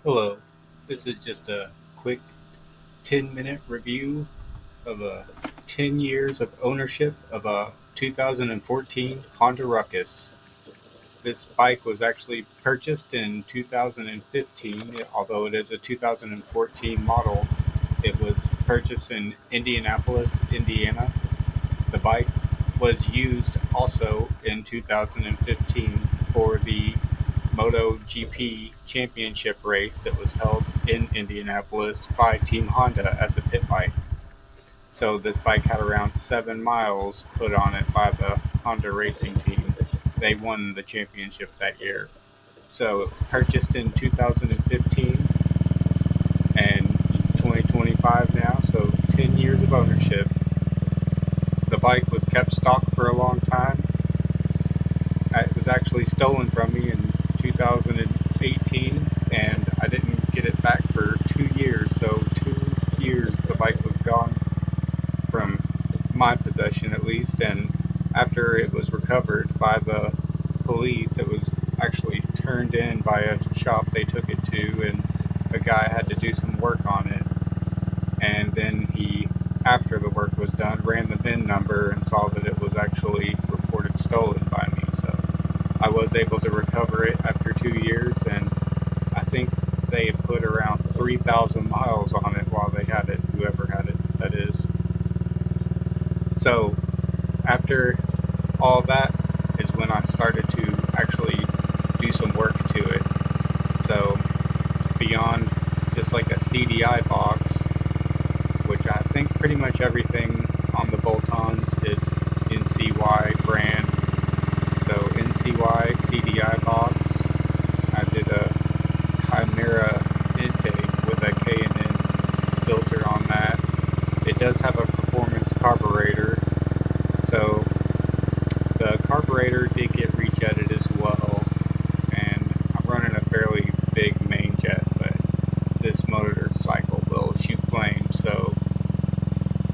Hello, this is just a quick 10-minute review of 10 years of ownership of a 2014 Honda Ruckus. This bike was actually purchased in 2015, although it is a 2014 model. It was purchased in Indianapolis, Indiana. The bike was used also in 2015 for the MotoGP championship race that was held in Indianapolis by Team Honda as a pit bike. So this bike had around 7 miles put on it by the Honda racing team. They won the championship that year. So purchased in 2015 and 2025 now, so 10 years of ownership. The bike was kept stock for a long time. It was actually stolen from me in 2018, and I didn't get it back for 2 years. So 2 years the bike was gone from my possession, at least. And after it was recovered by the police, it was actually turned in by a shop they took it to, and a guy had to do some work on it. And then he, after the work was done, ran the VIN number and saw that it was actually reported stolen by me. So I was able to recover it after 2 years, and I think they had put around 3,000 miles on it while they had it, whoever had it, that is. So after all that is when I started to actually do some work to it. So beyond just like a CDI box, which I think pretty much everything on the bolt-ons is NCY brand. So NCY CDI box. I did a Chimera intake with a K&N filter on that. It does have a performance carburetor. So the carburetor did get rejetted as well. And I'm running a fairly big main jet, but this motorcycle will shoot flames. So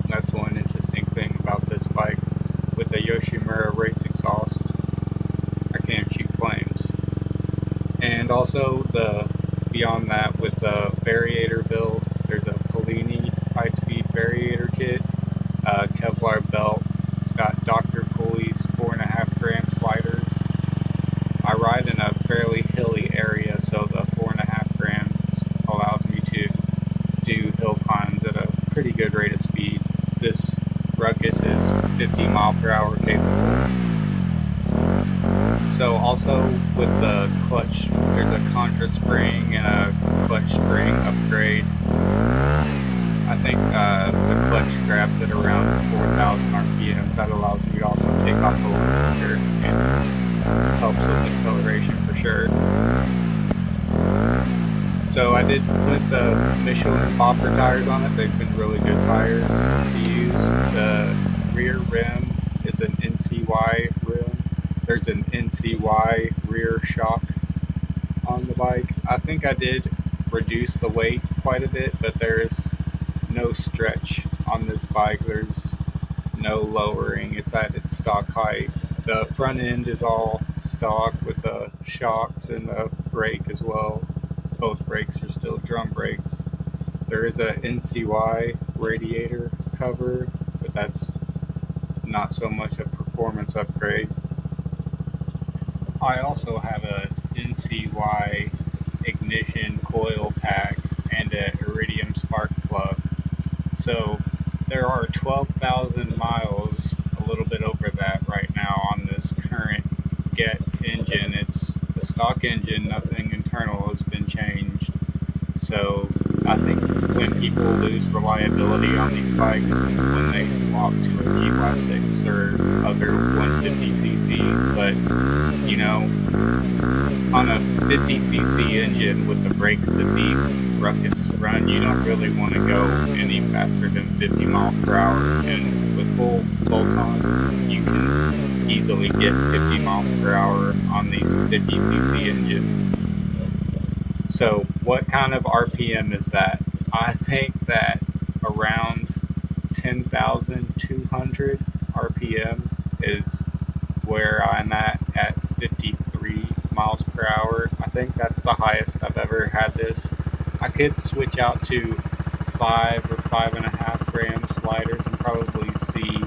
that's one interesting thing about this bike. With the Yoshimura race exhaust, I can shoot flames. And also the beyond that, with the variator build, there's a Polini high-speed variator kit, Kevlar belt. It's got Dr. Pulley's 4.5 gram sliders. I ride in a fairly hilly area, so the 4.5 grams allows me to do hill climbs at a pretty good rate of speed. This Ruckus is 50 mile per hour capable. So also with the clutch, there's a contra spring and a clutch spring upgrade. I think the clutch grabs at around 4,000 RPMs. That allows me to also take off a little quicker and helps with acceleration for sure. So I did put the Michelin bopper tires on it. They've been really good tires to use. The rear rim is an NCY rim. There's an NCY rear shock on the bike. I think I did reduce the weight quite a bit, but there is no stretch on this bike. There's no lowering. It's at its stock height. The front end is all stock with the shocks and the brake as well. Both brakes are still drum brakes. There is a NCY radiator cover, but that's not so much a performance upgrade. I also have a NCY ignition coil pack and an iridium spark plug. So there are 12,000 miles, a little bit over that right now on this current Get engine. It's the stock engine, nothing internal has been changed. So I think when people lose reliability on these bikes, it's when they swap to a GY6 or other 150cc's. But you know, on a 50cc engine with the brakes that these Ruckus run, you don't really want to go any faster than 50 miles per hour. And with full bolt-ons, you can easily get 50 miles per hour on these 50cc engines. So what kind of RPM is that? I think that around 10,200 RPM is where I'm at 53 miles per hour. I think that's the highest I've ever had this. I could switch out to 5 or 5.5 gram sliders and probably see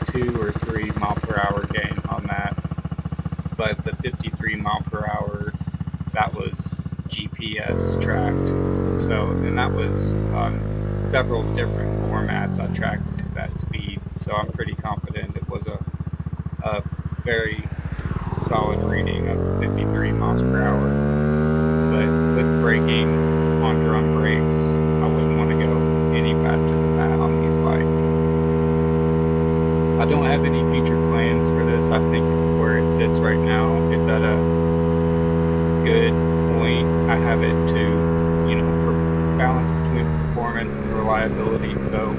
2 or 3 mile per hour gain on that. But the 53 mile per hour, that was GPS tracked. So, and that was on several different formats. I tracked that speed. So I'm pretty confident it was a very solid reading of 53 miles per hour. But with braking on drum brakes, I wouldn't want to go any faster than that on these bikes. I don't have any future plans for this. I think where it sits right now, it's at a good point. I have it to, balance between performance and reliability. So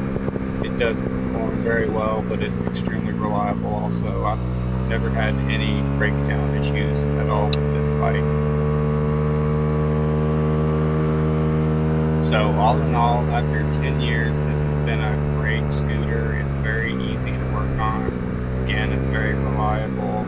it does perform very well, but it's extremely reliable also. I've never had any breakdown issues at all with this bike. So all in all, after 10 years, this has been a great scooter. It's very easy to work on. Again, it's very reliable.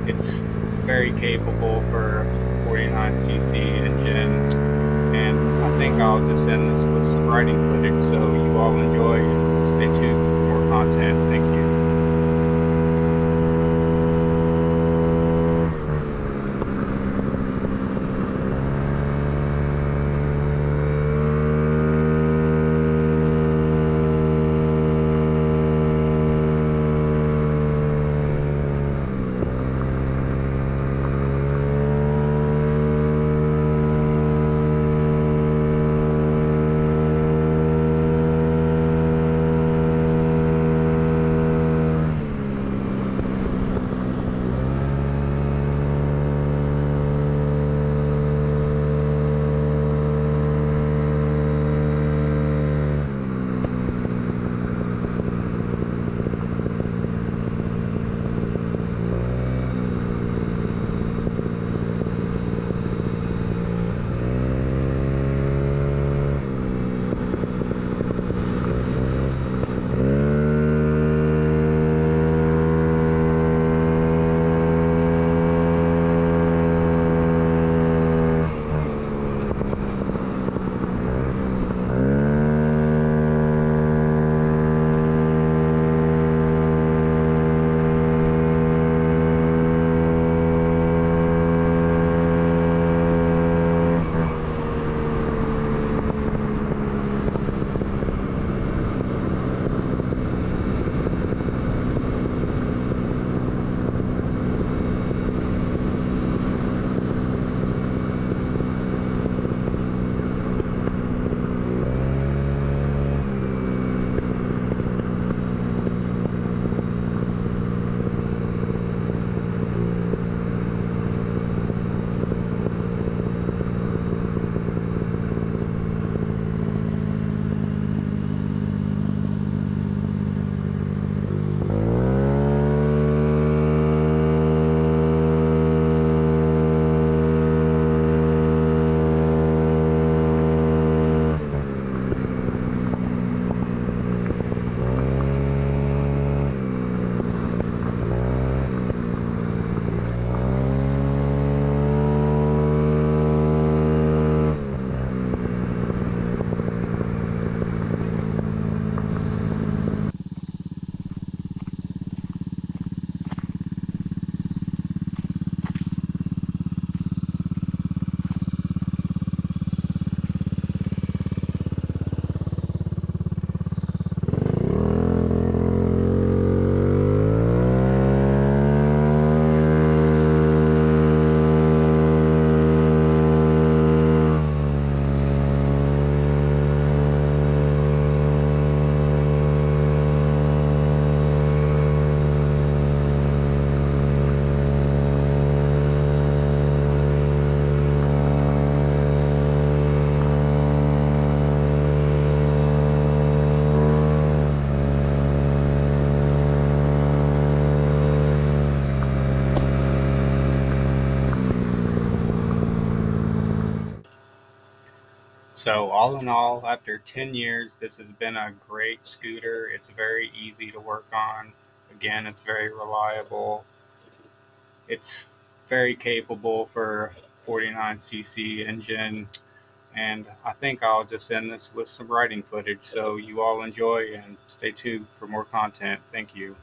It's very capable for a 49cc engine. And I think I'll just end this with some riding footage so you all enjoy and stay tuned for more content. Thank you. So, all in all, after 10 years, this has been a great scooter. It's very easy to work on. Again, it's very reliable. It's very capable for 49cc engine. And I think I'll just end this with some riding footage. So you all enjoy and stay tuned for more content. Thank you.